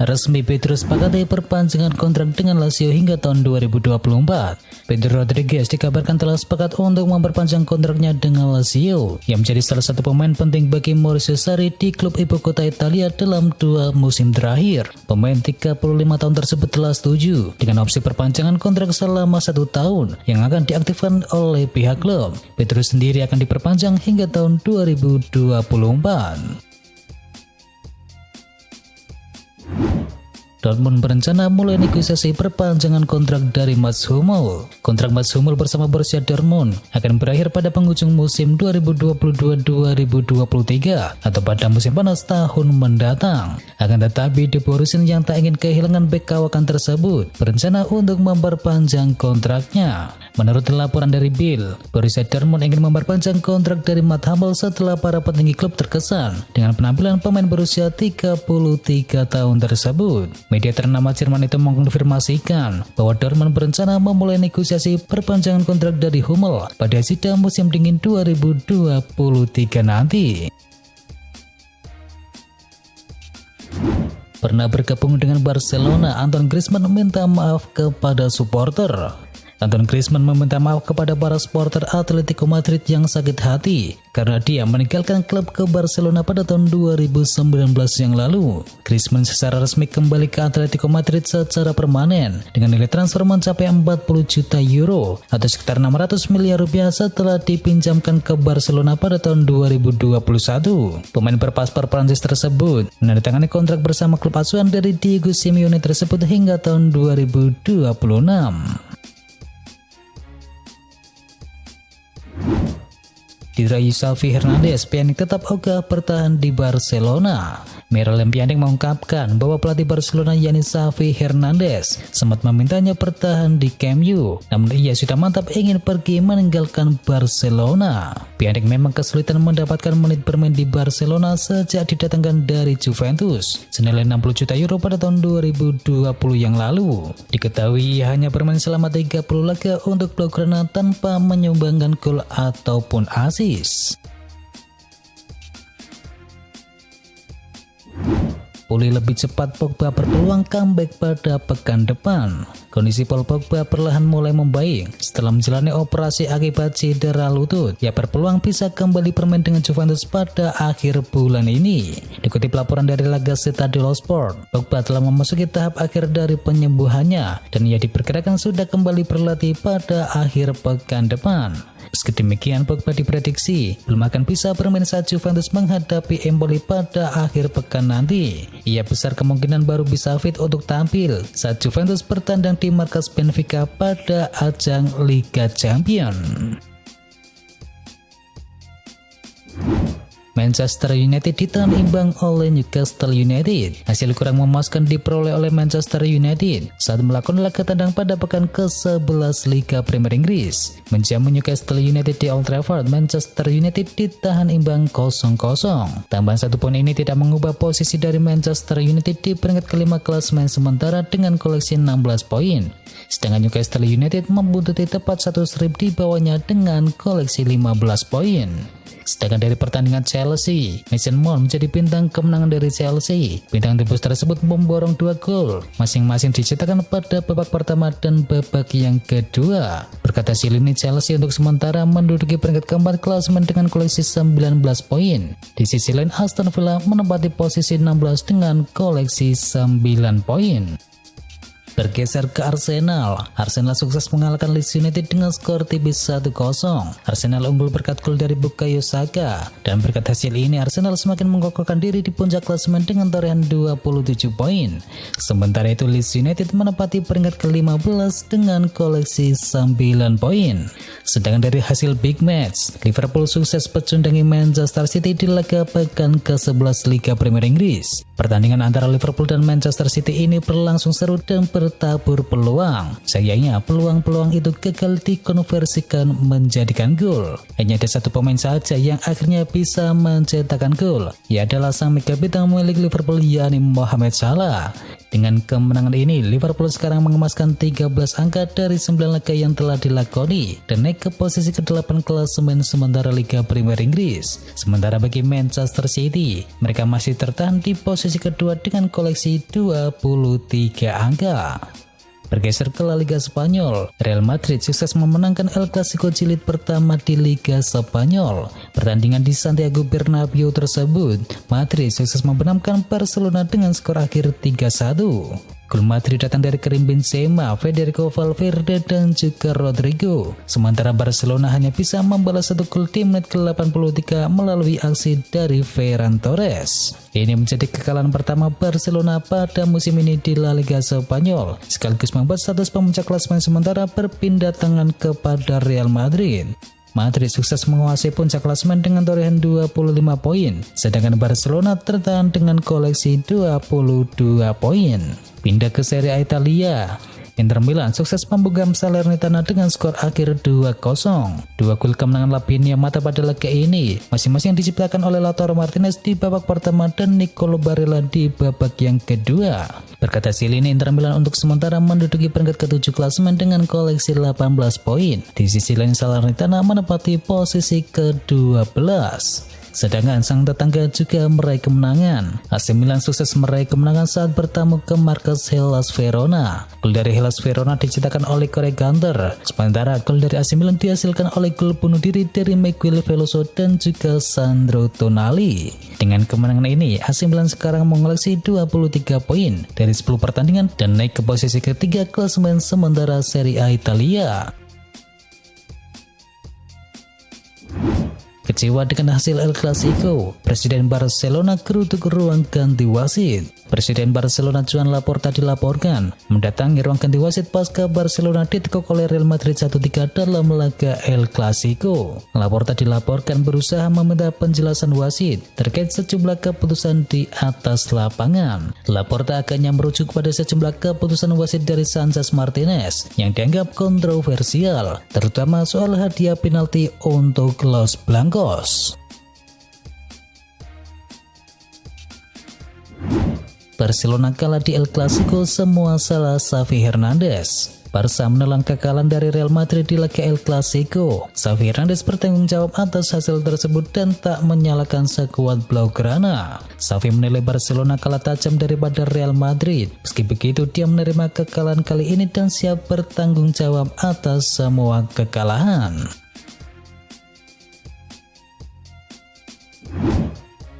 Resmi Pedro sepakati perpanjangan kontrak dengan Lazio hingga tahun 2024. Pedro Rodriguez dikabarkan telah sepakat untuk memperpanjang kontraknya dengan Lazio, yang menjadi salah satu pemain penting bagi Maurizio Sarri di klub ibu kota Italia dalam 2 musim terakhir. Pemain 35 tahun tersebut telah setuju dengan opsi perpanjangan kontrak selama 1 tahun yang akan diaktifkan oleh pihak klub. Pedro sendiri akan diperpanjang hingga tahun 2024. Dortmund berencana mulai negosiasi perpanjangan kontrak dari Mats Hummels. Kontrak Mats Hummels bersama Borussia Dortmund akan berakhir pada penghujung musim 2022-2023 atau pada musim panas tahun mendatang. Akan tetapi The Borussia yang tak ingin kehilangan bek kawakan tersebut berencana untuk memperpanjang kontraknya. Menurut laporan dari Bild, Borussia Dortmund ingin memperpanjang kontrak dari Mats Hummels setelah para petinggi klub terkesan dengan penampilan pemain berusia 33 tahun tersebut. Media ternama Jerman itu mengkonfirmasikan bahwa Dortmund berencana memulai negosiasi perpanjangan kontrak dari Hummels pada jeda musim dingin 2023 nanti. Pernah bergabung dengan Barcelona, Antoine Griezmann meminta maaf kepada supporter. Antoine Griezmann meminta maaf kepada para supporter Atletico Madrid yang sakit hati karena dia meninggalkan klub ke Barcelona pada tahun 2019 yang lalu. Griezmann secara resmi kembali ke Atletico Madrid secara permanen dengan nilai transfer mencapai 40 juta euro atau sekitar 600 miliar rupiah setelah dipinjamkan ke Barcelona pada tahun 2021. Pemain berpaspor Prancis tersebut menandatangani kontrak bersama klub asuhan dari Diego Simeone tersebut hingga tahun 2026. Dirayu Xavi Hernandez, Pjanic tetap ogah bertahan di Barcelona. Miralem Pjanic mengungkapkan bahwa pelatih Barcelona yakni Xavi Hernandez sempat memintanya bertahan di Camp Nou, namun ia sudah mantap ingin pergi meninggalkan Barcelona. Pjanic memang kesulitan mendapatkan menit bermain di Barcelona sejak didatangkan dari Juventus senilai 60 juta euro pada tahun 2020 yang lalu. Diketahui ia hanya bermain selama 30 laga untuk Blaugrana tanpa menyumbangkan gol ataupun asis. Pulih lebih cepat, Pogba berpeluang comeback pada pekan depan. Kondisi Paul Pogba perlahan mulai membaik setelah menjalani operasi akibat cedera lutut. Ia berpeluang bisa kembali bermain dengan Juventus pada akhir bulan ini. Dikutip laporan dari La Gazzetta dello Sport, Pogba telah memasuki tahap akhir dari penyembuhannya dan ia diperkirakan sudah kembali berlatih pada akhir pekan depan. Meski demikian, Pogba diprediksi belum akan bisa bermain saat Juventus menghadapi Empoli pada akhir pekan nanti. Ia besar kemungkinan baru bisa fit untuk tampil saat Juventus bertandang di markas Benfica pada ajang Liga Champions. Manchester United ditahan imbang oleh Newcastle United. Hasil kurang memuaskan diperoleh oleh Manchester United saat melakukan laga tandang pada pekan ke-11 Liga Premier Inggris. Menjamu Newcastle United di Old Trafford, Manchester United ditahan imbang 0-0. Tambahan 1 poin ini tidak mengubah posisi dari Manchester United di peringkat kelima klasemen sementara dengan koleksi 16 poin. Sedangkan Newcastle United membuntuti tepat 1 strip di bawahnya dengan koleksi 15 poin. Sedangkan dari pertandingan Chelsea, Mason Mount menjadi bintang kemenangan dari Chelsea. Bintang tebus tersebut memborong 2 gol, masing-masing dicetakkan pada babak pertama dan babak yang kedua. Berkat hasil ini, Chelsea untuk sementara menduduki peringkat keempat klasemen dengan koleksi 19 poin. Di sisi lain, Aston Villa menempati posisi 16 dengan koleksi 9 poin. Bergeser ke Arsenal. Arsenal sukses mengalahkan Leeds United dengan skor tipis 1-0. Arsenal unggul berkat gol dari Bukayo Saka. Dan berkat hasil ini Arsenal semakin mengokohkan diri di puncak klasemen dengan torehan 27 poin. Sementara itu Leeds United menempati peringkat ke-15 dengan koleksi 9 poin. Sedangkan dari hasil big match, Liverpool sukses pecundangi Manchester City di laga pekan ke-11 Liga Premier Inggris. Pertandingan antara Liverpool dan Manchester City ini berlangsung seru dan bertabur peluang. Sayangnya peluang-peluang itu gagal dikonversikan menjadikan gol. Hanya ada 1 pemain saja yang akhirnya bisa mencetakkan gol. Ia adalah sang mega bintang milik Liverpool yakni Mohamed Salah. Dengan kemenangan ini, Liverpool sekarang mengemaskan 13 angka dari 9 laga yang telah dilakoni dan naik ke posisi ke-8 klasemen sementara Liga Premier Inggris. Sementara bagi Manchester City, mereka masih tertahan di posisi kedua dengan koleksi 23 angka. Bergeser ke La Liga Spanyol, Real Madrid sukses memenangkan El Clasico jilid pertama di Liga Spanyol. Pertandingan di Santiago Bernabeu tersebut, Madrid sukses memenangkan Barcelona dengan skor akhir 3-1. Gol Madrid datang dari Karim Benzema, Federico Valverde, dan juga Rodrigo. Sementara Barcelona hanya bisa membalas satu gol di menit ke-83 melalui aksi dari Ferran Torres. Ini menjadi kekalahan pertama Barcelona pada musim ini di La Liga Spanyol, sekaligus membuat status pemuncak klasemen sementara berpindah tangan kepada Real Madrid. Madrid sukses menguasai puncak klasemen dengan torehan 25 poin, sedangkan Barcelona tertahan dengan koleksi 22 poin. Pindah ke Serie A Italia, Inter Milan sukses membungkam Salernitana dengan skor akhir 2-0. Dua gol kemenangan Lavinia Mata pada laga ini masing-masing diciptakan oleh Lautaro Martinez di babak pertama dan Nicolo Barella di babak yang kedua. Berkat hasil ini, Inter Milan untuk sementara menduduki peringkat ke-7 klasemen dengan koleksi 18 poin. Di sisi lain, Salernitana menempati posisi ke-12. Sedangkan sang tetangga juga meraih kemenangan. AC Milan sukses meraih kemenangan saat bertamu ke markas Hellas Verona. Gol dari Hellas Verona diciptakan oleh Corey Gunter, sementara gol dari AC Milan dihasilkan oleh gol bunuh diri dari Miguel Veloso dan juga Sandro Tonali. Dengan kemenangan ini, AC Milan sekarang mengoleksi 23 poin dari 10 pertandingan dan naik ke posisi ketiga klasemen sementara Serie A Italia. Kecewa dengan hasil El Clasico, Presiden Barcelona kerutuk ruang ganti wasit. Presiden Barcelona Joan Laporta dilaporkan mendatangi ruang ganti wasit pasca Barcelona ditekuk oleh Real Madrid 1-3 dalam laga El Clasico. Laporta dilaporkan berusaha meminta penjelasan wasit terkait sejumlah keputusan di atas lapangan. Laporta akhirnya merujuk pada sejumlah keputusan wasit dari Sanchez Martinez yang dianggap kontroversial, terutama soal hadiah penalti untuk Los Blancos. Barcelona kalah di El Clasico, semua salah Xavi Hernandez. Barca menelan kekalahan dari Real Madrid di laga El Clasico. Xavi Hernandez bertanggung jawab atas hasil tersebut dan tak menyalahkan skuad Blaugrana. Xavi menilai Barcelona kalah tajam daripada Real Madrid. Meski begitu, dia menerima kekalahan kali ini dan siap bertanggung jawab atas semua kekalahan.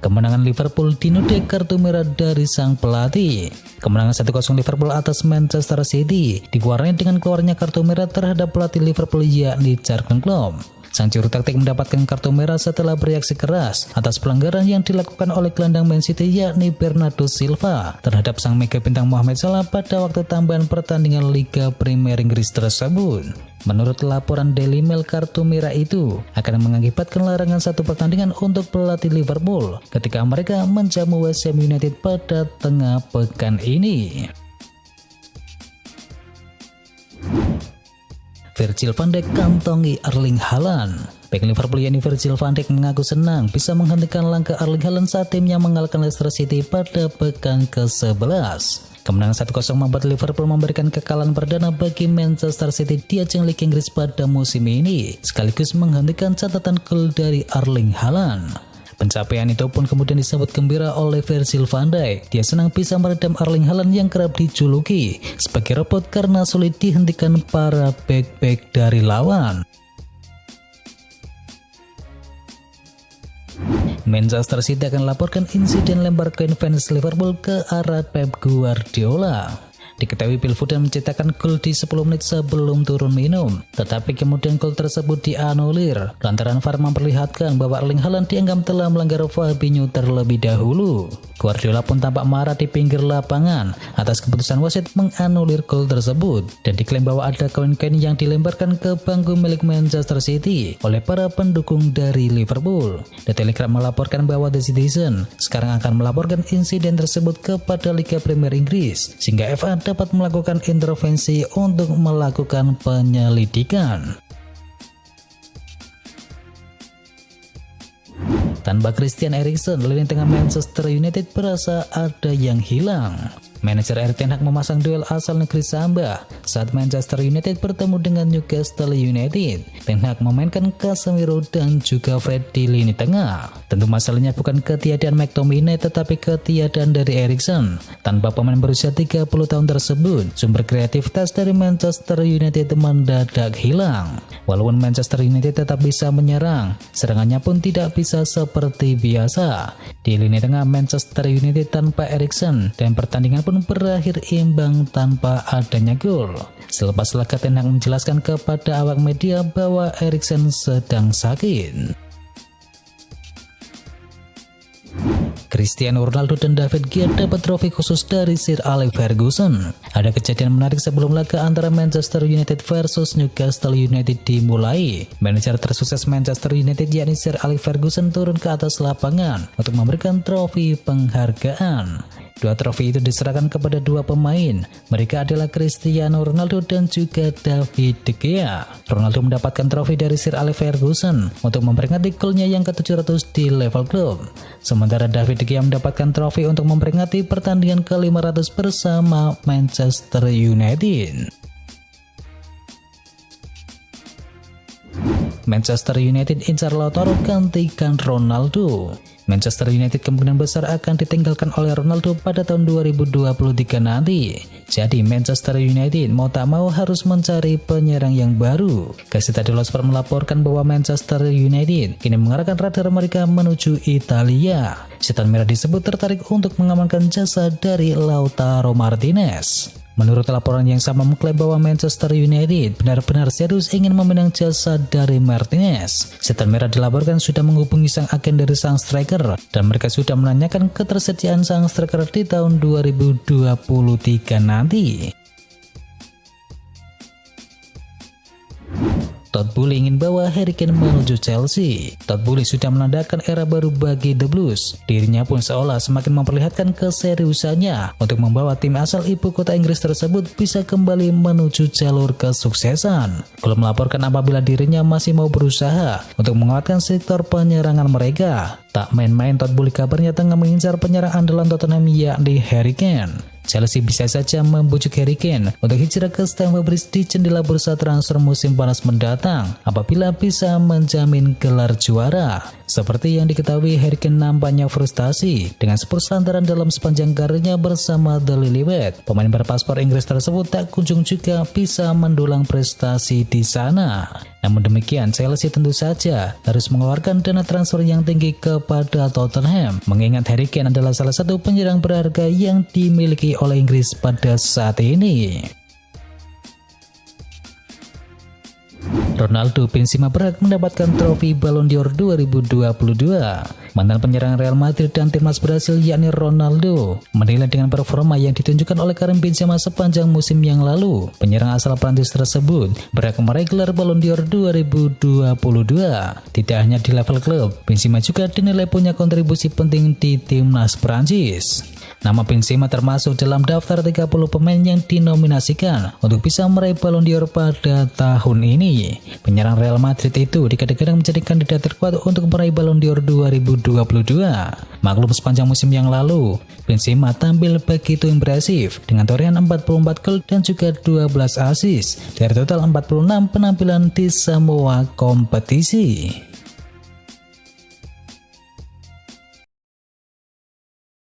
Kemenangan Liverpool dinodai kartu merah dari sang pelatih. Kemenangan 1-0 Liverpool atas Manchester City diwarnai dengan keluarnya kartu merah terhadap pelatih Liverpool yakni Jurgen Klopp. Sang juru taktik mendapatkan kartu merah setelah bereaksi keras atas pelanggaran yang dilakukan oleh gelandang Man City yakni Bernardo Silva terhadap sang mega bintang Mohamed Salah pada waktu tambahan pertandingan Liga Premier Inggris tersebut. Menurut laporan Daily Mail, kartu merah itu akan mengakibatkan larangan satu pertandingan untuk pelatih Liverpool ketika mereka menjamu West Ham United pada tengah pekan ini. Virgil van Dijk kantongi Erling Haaland. Bek Liverpool yakni Virgil van Dijk mengaku senang bisa menghentikan langkah Erling Haaland saat timnya mengalahkan Leicester City pada pekan ke-11. Kemenangan 1-0 membuat Liverpool memberikan kekalahan perdana bagi Manchester City di ajang Liga Inggris pada musim ini, sekaligus menghentikan catatan gol dari Erling Haaland. Pencapaian itu pun kemudian disambut gembira oleh Virgil van Dijk. Dia senang bisa meredam Erling Haaland yang kerap dijuluki sebagai robot karena sulit dihentikan para bek-bek dari lawan. Manchester City akan laporkan insiden lempar koin fans Liverpool ke arah Pep Guardiola. Diketahui Phil Foden mencetakkan gol di 10 menit sebelum turun minum, tetapi kemudian gol tersebut dianulir lantaran VAR memperlihatkan bahwa Erling Haaland dianggap telah melanggar Fabinho terlebih dahulu. Guardiola pun tampak marah di pinggir lapangan atas keputusan wasit menganulir gol tersebut dan diklaim bahwa ada koin-koin yang dilemparkan ke bangku milik Manchester City oleh para pendukung dari Liverpool. The Telegraph melaporkan bahwa The Citizen sekarang akan melaporkan insiden tersebut kepada Liga Premier Inggris sehingga FA dapat melakukan intervensi untuk melakukan penyelidikan. Tanpa Christian Eriksen, lini tengah Manchester United berasa ada yang hilang. Manajer Erik ten Hag memasang duel asal negeri Samba saat Manchester United bertemu dengan Newcastle United. Ten Hag memainkan Casemiro dan juga Fred di lini tengah. Tentu masalahnya bukan ketiadaan McTominay tetapi ketiadaan dari Eriksen. Tanpa pemain berusia 30 tahun tersebut, sumber kreativitas dari Manchester United mendadak hilang. Walaupun Manchester United tetap bisa menyerang, serangannya pun tidak bisa seperti biasa. Di lini tengah Manchester United tanpa Eriksen dan pertandingan pun berakhir imbang tanpa adanya gol. Selepas laga Ten Hag menjelaskan kepada awak media bahwa Eriksen sedang sakit. Cristiano Ronaldo dan David Gea dapat trofi khusus dari Sir Alex Ferguson. Ada kejadian menarik sebelum laga antara Manchester United versus Newcastle United dimulai. Manajer tersukses Manchester United yakni Sir Alex Ferguson turun ke atas lapangan untuk memberikan trofi penghargaan. Dua trofi itu diserahkan kepada dua pemain. Mereka adalah Cristiano Ronaldo dan juga David De Gea. Ronaldo mendapatkan trofi dari Sir Alex Ferguson untuk memperingati golnya yang ke-700 di level klub. Sementara David De Gea mendapatkan trofi untuk memperingati pertandingan ke-500 bersama Manchester United. Manchester United incar Lautaro gantikan Ronaldo. Manchester United kemungkinan besar akan ditinggalkan oleh Ronaldo pada tahun 2023 nanti. Jadi Manchester United mau tak mau harus mencari penyerang yang baru. Gazzetta dello Sport melaporkan bahwa Manchester United kini mengarahkan radar mereka menuju Italia. Setan Merah disebut tertarik untuk mengamankan jasa dari Lautaro Martinez. Menurut laporan yang sama mengklaim bahwa Manchester United benar-benar serius ingin meminang jasa dari Martinez. Setan Merah dilaporkan sudah menghubungi sang agen dari sang striker dan mereka sudah menanyakan ketersediaan sang striker di tahun 2023 nanti. Todd Boehly ingin bawa Harry Kane menuju Chelsea. Todd Boehly sudah menandakan era baru bagi The Blues. Dirinya pun seolah semakin memperlihatkan keseriusannya untuk membawa tim asal ibu kota Inggris tersebut bisa kembali menuju jalur kesuksesan. Klub melaporkan apabila dirinya masih mau berusaha untuk menguatkan sektor penyerangan mereka. Tak main-main Todd Boehly kabarnya tengah mengincar penyerang andalan Tottenham yakni Harry Kane. Chelsea bisa saja membujuk Harry Kane untuk hijrah ke Stamford Bridge di jendela bursa transfer musim panas mendatang apabila bisa menjamin gelar juara. Seperti yang diketahui, Harry Kane nampaknya frustasi dengan Spurs lantaran dalam sepanjang karirnya bersama The Lilywhite. Pemain berpaspor Inggris tersebut tak kunjung juga bisa mendulang prestasi di sana. Namun demikian, Chelsea tentu saja harus mengeluarkan dana transfer yang tinggi kepada Tottenham, mengingat Harry Kane adalah salah satu penyerang berharga yang dimiliki oleh Inggris pada saat ini. Ronaldo Benzema berhak mendapatkan trofi Ballon d'Or 2022. Mantan penyerang Real Madrid dan timnas Brasil yakni Ronaldo menilai dengan performa yang ditunjukkan oleh Karim Benzema sepanjang musim yang lalu. Penyerang asal Prancis tersebut berhak meraih gelar Ballon d'Or 2022. Tidak hanya di level klub, Benzema juga dinilai punya kontribusi penting di timnas Prancis. Nama Benzema termasuk dalam daftar 30 pemain yang dinominasikan untuk bisa meraih Ballon d'Or pada tahun ini. Penyerang Real Madrid itu dikadang-kadang menjadi kandidat terkuat untuk meraih Ballon d'Or 2022. Maklum sepanjang musim yang lalu, Benzema tampil begitu impresif dengan torehan 44 gol dan juga 12 assist dari total 46 penampilan di semua kompetisi.